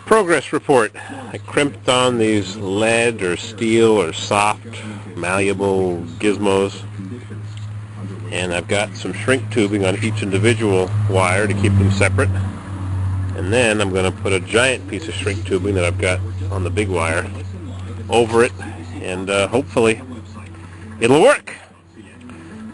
Progress report. I crimped on these lead or steel or soft, malleable gizmos. And I've got some shrink tubing on each individual wire to keep them separate. And then I'm going to put a giant piece of shrink tubing that I've got on the big wire over it, and hopefully it'll work.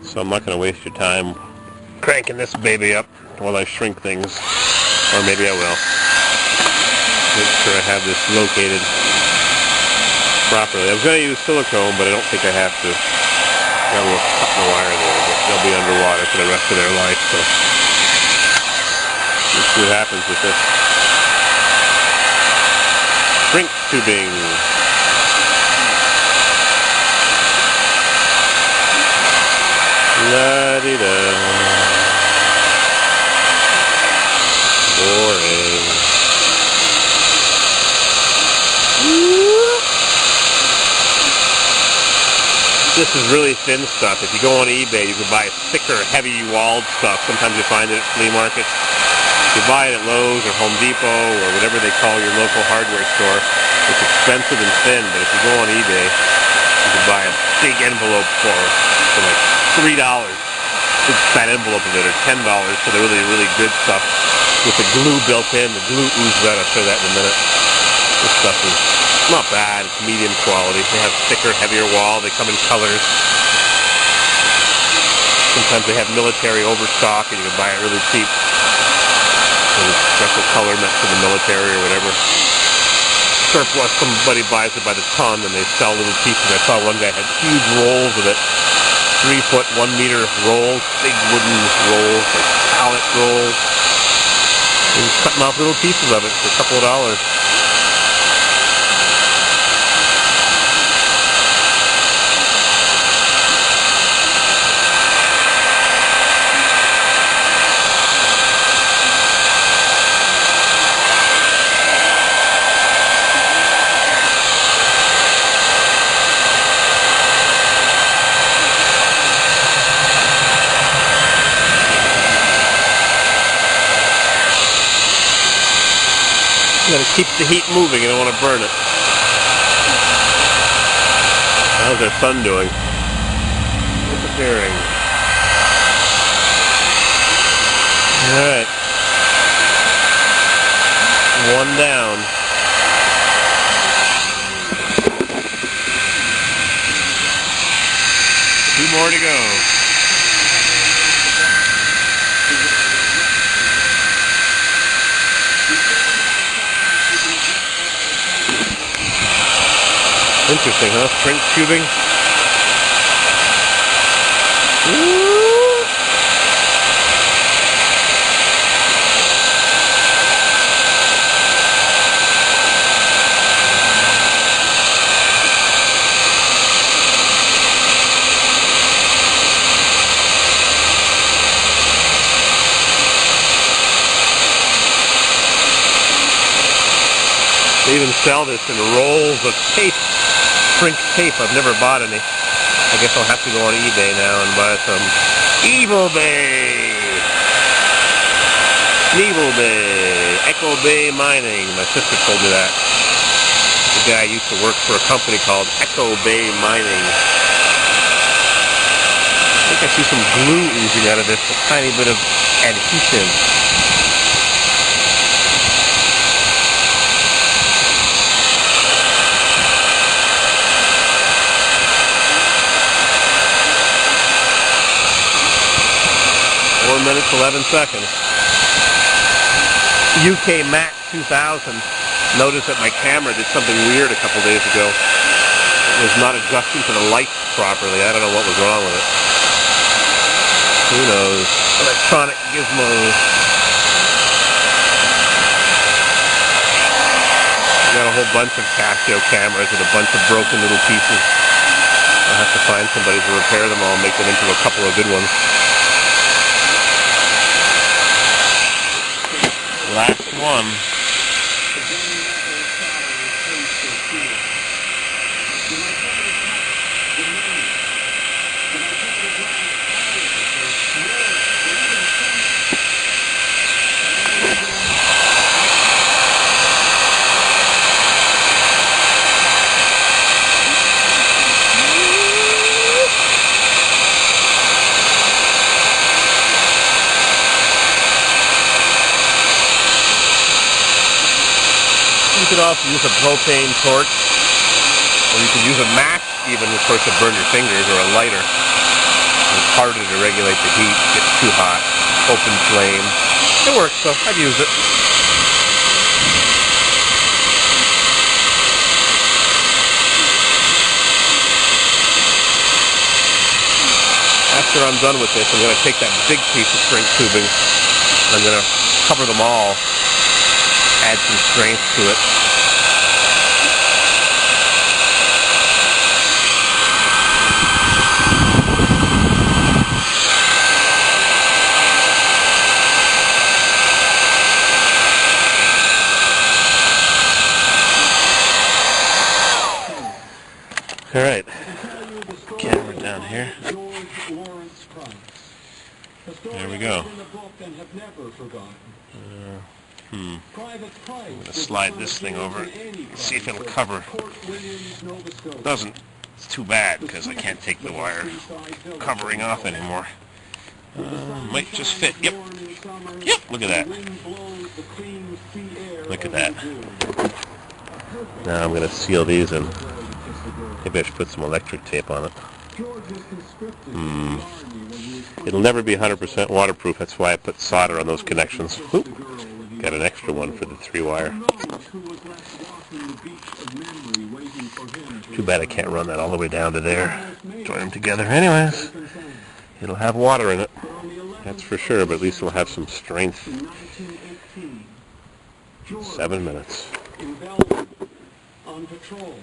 So I'm not going to waste your time cranking this baby up while I shrink things, or maybe I will. Make sure I have this located properly. I was going to use silicone, but I don't think I have to. Got a little cut in the wire there, but they'll be underwater for the rest of their life, so let's see what happens with this. Shrink tubing. La-di-da. Boring. This is really thin stuff. If you go on eBay, you can buy thicker, heavy walled stuff. Sometimes you find it at flea markets. You buy it at Lowe's or Home Depot or whatever they call your local hardware store. It's expensive and thin, but if you go on eBay, you can buy a big envelope for like $3. Big fat envelope of it, or $10 for the really, really good stuff with the glue built in. The glue oozes out. I'll show you that in a minute. This stuff is not bad. It's medium quality. They have thicker, heavier wall. They come in colors. Sometimes they have military overstock, and you can buy it really cheap. So special color meant for the military or whatever. Surplus, somebody buys it by the ton, and they sell little pieces. I saw one guy had huge rolls of it. 3 foot, 1 meter rolls, big wooden rolls, like pallet rolls. And he's cutting off little pieces of it for a couple of dollars. You gotta keep the heat moving, you don't want to burn it. How's our sun doing? Disappearing. Alright. 1 down. Two more to go. Interesting, huh? Shrink tubing. Woo! They even sell this in rolls of tape. Shrink tape. I've never bought any. I guess I'll have to go on eBay now and buy some. Evil Bay! Evil Bay! Echo Bay Mining. My sister told me that. The guy used to work for a company called Echo Bay Mining. I think I see some glue oozing out of this. A tiny bit of adhesive. Minutes 11 seconds. UK Mac 2000 noticed that my camera did something weird a couple days ago. It was not adjusting to the lights properly. I don't know what was wrong with it. Who knows? Electronic gizmos. Got a whole bunch of Casio cameras with a bunch of broken little pieces. I'll have to find somebody to repair them all and make them into a couple of good ones. Last one. can also use a propane torch, or you can use a match even, of course, to burn your fingers, or a lighter. It's harder to regulate the heat. It gets too hot. Open flame. It works, so I'd use it. After I'm done with this, I'm going to take that big piece of shrink tubing, and I'm going to cover them all, add some strength to it. All right, camera down here. There we go. I'm going to slide this thing over and see if it'll cover. It doesn't. It's too bad because I can't take the wire covering off anymore. Might just fit. Yep. Yep. Look at that. Look at that. Now I'm going to seal these and maybe I should put some electric tape on it. It'll never be 100% waterproof. That's why I put solder on those connections. Oop. Got an extra one for the 3-wire. Too bad I can't run that all the way down to there. Join them together. Anyways, it'll have water in it. That's for sure, but at least it'll have some strength. 7 minutes. On patrol,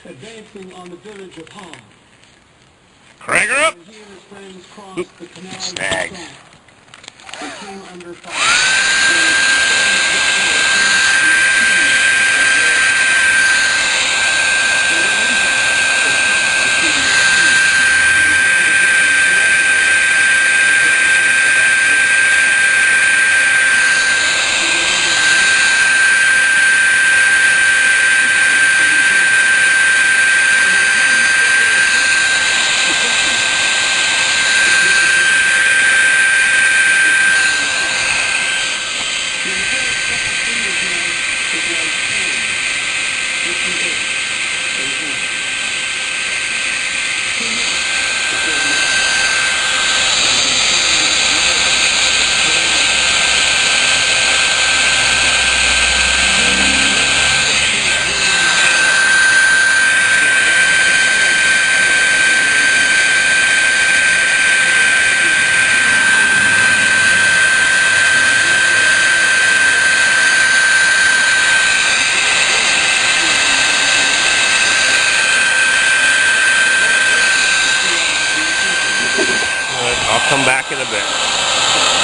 advancing on the village of Hong. Crank her up! Oop, snag. I'll come back in a bit.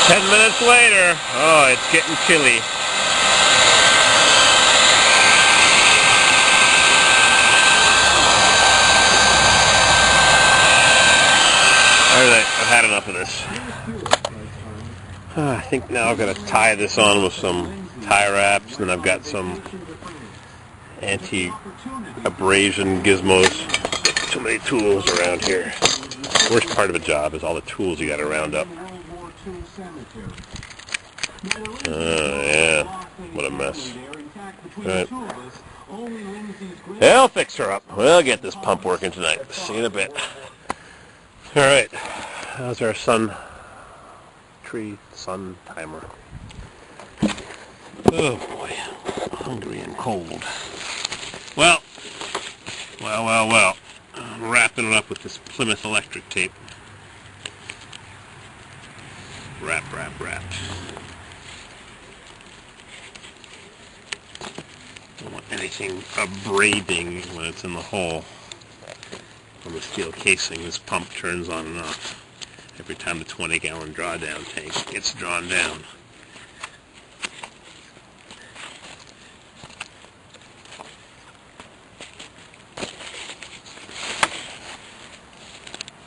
10 minutes later. Oh, it's getting chilly. Alright, I've had enough of this. I think now I've got to tie this on with some tie wraps, and then I've got some anti-abrasion gizmos. Too many tools around here. The worst part of a job is all the tools you got to round up. Yeah, what a mess. Right. I'll fix her up. We'll get this pump working tonight. See you in a bit. Alright, how's our sun timer? Oh boy, hungry and cold. Well. I'm wrapping it up with this Plymouth electric tape. Wrap. Don't want anything abrading when it's in the hole. On the steel casing, this pump turns on and off every time the 20-gallon drawdown tank gets drawn down.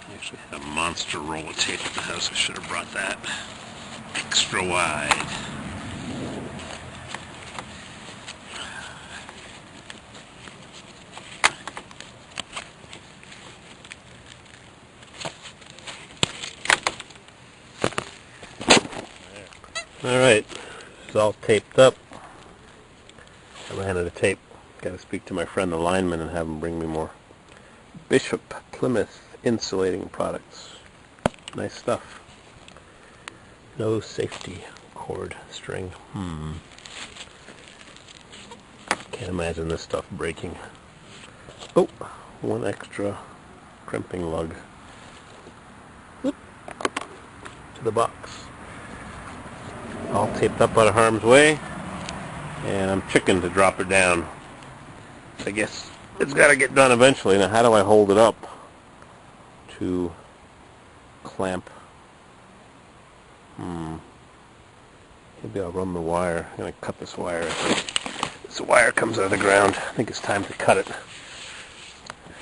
I actually had a monster roll of tape at the house. I should have brought that extra wide. Alright, it's all taped up. I'm Ran out of tape. Got to speak to my friend the lineman and have him bring me more. Bishop Plymouth insulating products. Nice stuff. No safety cord string. Can't imagine this stuff breaking. Oh, one extra crimping lug. Whoop. To the box. All taped up out of harm's way. And I'm chicken to drop it down. I guess it's got to get done eventually. Now, how do I hold it up to clamp? Maybe I'll run the wire. I'm going to cut this wire. This wire comes out of the ground. I think it's time to cut it.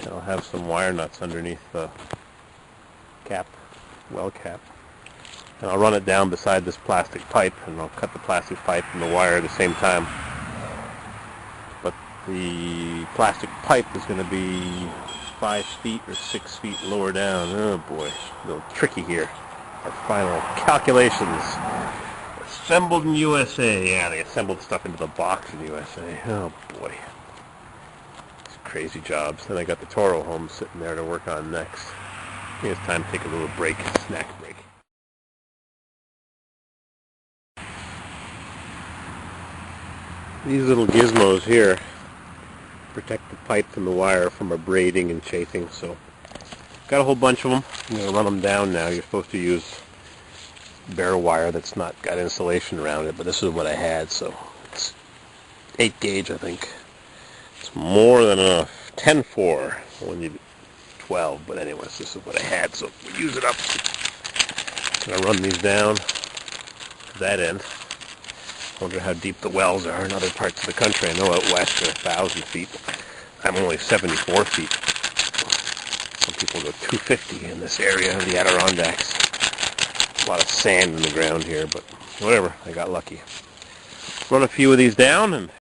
And I'll have some wire nuts underneath the cap, well cap. And I'll run it down beside this plastic pipe, and I'll cut the plastic pipe and the wire at the same time. But the plastic pipe is going to be 5 feet or 6 feet lower down. Oh boy, a little tricky here. Our final calculations. Assembled in USA. Yeah, they assembled stuff into the box in USA. Oh boy. It's crazy jobs. Then I got the Toro home sitting there to work on next. I think it's time to take a little break, snack break. These little gizmos here protect the pipe and the wire from abrading and chafing, so got a whole bunch of them. I'm going to run them down now. You're supposed to use bare wire that's not got insulation around it, but this is what I had, so it's 8 gauge, I think. It's more than enough. 10-4 when you 12, but anyways, this is what I had, so we'll use it up. I'm going to run these down to that end. Wonder how deep the wells are in other parts of the country. I know out west they're 1,000 feet. I'm only 74 feet. Some people go 250 in this area of the Adirondacks. A lot of sand in the ground here, but whatever. I got lucky. Run a few of these down and